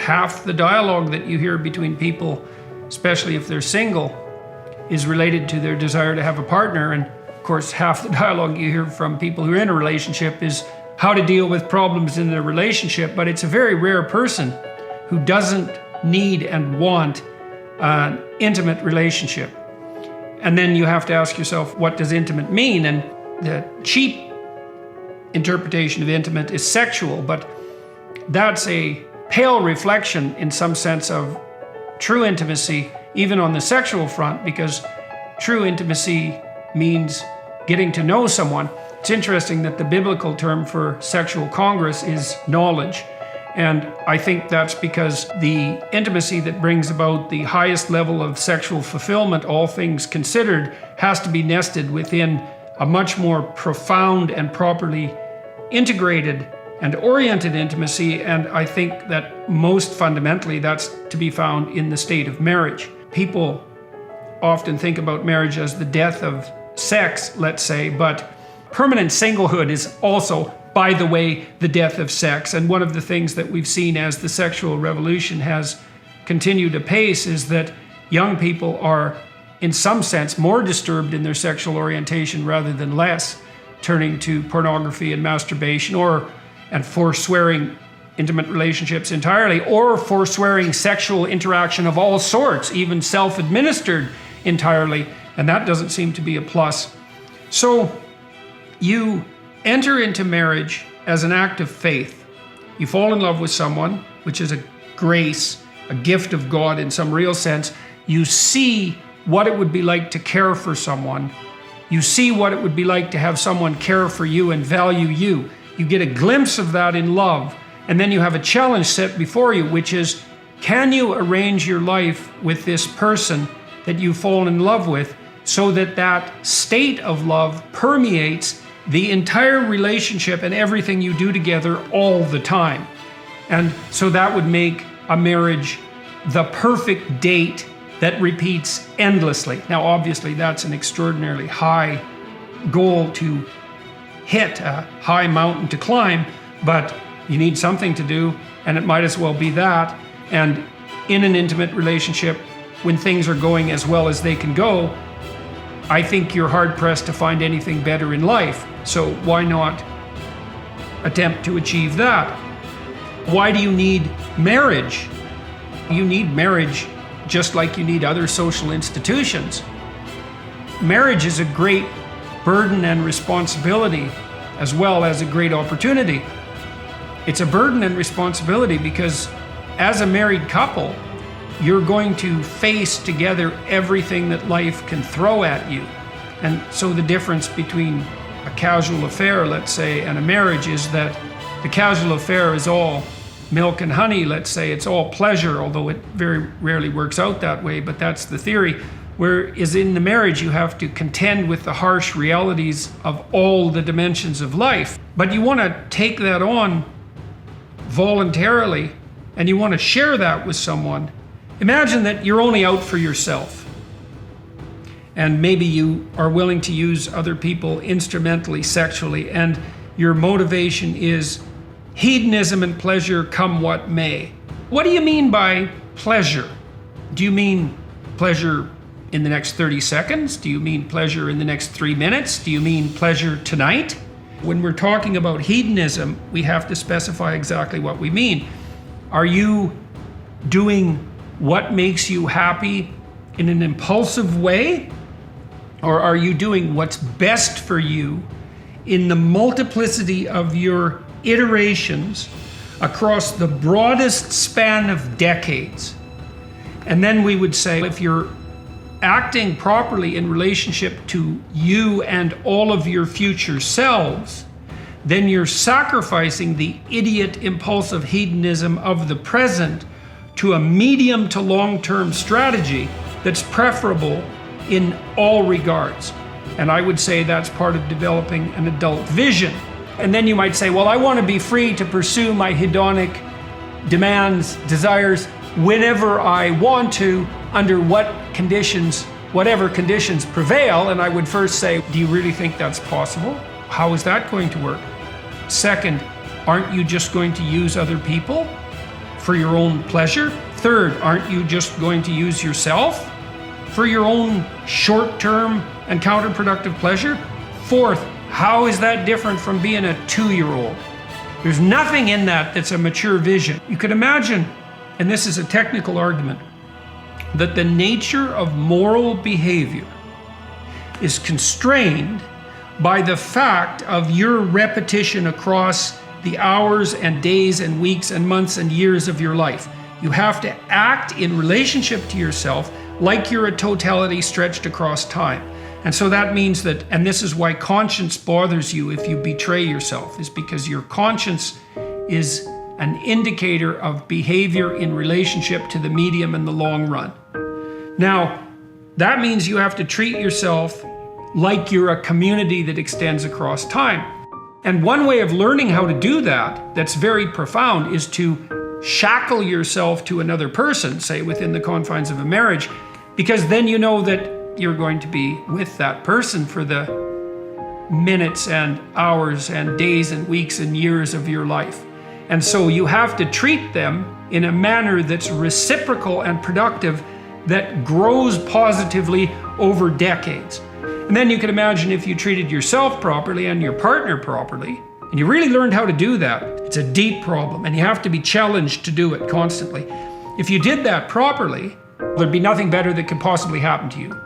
half the dialogue that you hear between people, especially if they're single, is related to their desire to have a partner. And of course, half the dialogue you hear from people who are in a relationship is how to deal with problems in their relationship. But it's a very rare person who doesn't need and want an intimate relationship. And then you have to ask yourself, what does intimate mean? And the cheap interpretation of intimate is sexual, but that's a pale reflection in some sense of true intimacy, even on the sexual front, because true intimacy means getting to know someone. It's interesting that the biblical term for sexual congress is knowledge. And I think that's because the intimacy that brings about the highest level of sexual fulfillment, all things considered, has to be nested within a much more profound and properly integrated and oriented intimacy. And I think that most fundamentally that's to be found in the state of marriage. People often think about marriage as the death of sex, let's say, but permanent singlehood is also, by the way, the death of sex. And one of the things that we've seen as the sexual revolution has continued apace is that young people are, in some sense, more disturbed in their sexual orientation rather than less, turning to pornography and masturbation, and forswearing intimate relationships entirely, or forswearing sexual interaction of all sorts, even self-administered entirely. And that doesn't seem to be a plus. So you enter into marriage as an act of faith. You fall in love with someone, which is a grace, a gift of God in some real sense. You see what it would be like to care for someone. You see what it would be like to have someone care for you and value you. You get a glimpse of that in love. And then you have a challenge set before you, which is, can you arrange your life with this person that you fall in love with so that that state of love permeates the entire relationship and everything you do together all the time? And so that would make a marriage the perfect date that repeats endlessly. Now, obviously, that's an extraordinarily high goal to hit, a high mountain to climb, but you need something to do, and it might as well be that. And in an intimate relationship, when things are going as well as they can go, I think you're hard-pressed to find anything better in life. So why not attempt to achieve that? Why do you need marriage? You need marriage just like you need other social institutions. Marriage is a great burden and responsibility, as well as a great opportunity. It's a burden and responsibility because as a married couple, you're going to face together everything that life can throw at you. And so the difference between a casual affair, let's say, and a marriage is that the casual affair is all milk and honey, let's say. It's all pleasure, although it very rarely works out that way, but that's the theory. Whereas in the marriage, you have to contend with the harsh realities of all the dimensions of life. But you want to take that on voluntarily, and you want to share that with someone. Imagine that you're only out for yourself, and maybe you are willing to use other people instrumentally, sexually, and your motivation is hedonism and pleasure come what may. What do you mean by pleasure? Do you mean pleasure in the next 30 seconds? Do you mean pleasure in the next 3 minutes? Do you mean pleasure tonight? When we're talking about hedonism, we have to specify exactly what we mean. Are you doing what makes you happy in an impulsive way? Or are you doing what's best for you in the multiplicity of your iterations across the broadest span of decades? And then we would say, if you're acting properly in relationship to you and all of your future selves, then you're sacrificing the idiot impulsive hedonism of the present to a medium to long-term strategy that's preferable in all regards. And I would say that's part of developing an adult vision. And then you might say, well, I want to be free to pursue my hedonic demands, desires, whenever I want to, under what conditions, whatever conditions prevail. And I would first say, do you really think that's possible? How is that going to work? Second, aren't you just going to use other people for your own pleasure? Third, aren't you just going to use yourself for your own short-term and counterproductive pleasure? Fourth, how is that different from being a 2-year-old? There's nothing in that that's a mature vision. You could imagine, and this is a technical argument, that the nature of moral behavior is constrained by the fact of your repetition across the hours and days and weeks and months and years of your life. You have to act in relationship to yourself like you're a totality stretched across time. And so that means that, and this is why conscience bothers you if you betray yourself, is because your conscience is an indicator of behavior in relationship to the medium and the long run. Now, that means you have to treat yourself like you're a community that extends across time. And one way of learning how to do that, that's very profound, is to shackle yourself to another person, say within the confines of a marriage, because then you know that you're going to be with that person for the minutes and hours and days and weeks and years of your life. And so you have to treat them in a manner that's reciprocal and productive, that grows positively over decades. And then you can imagine if you treated yourself properly and your partner properly, and you really learned how to do that. It's a deep problem, and you have to be challenged to do it constantly. If you did that properly, there'd be nothing better that could possibly happen to you.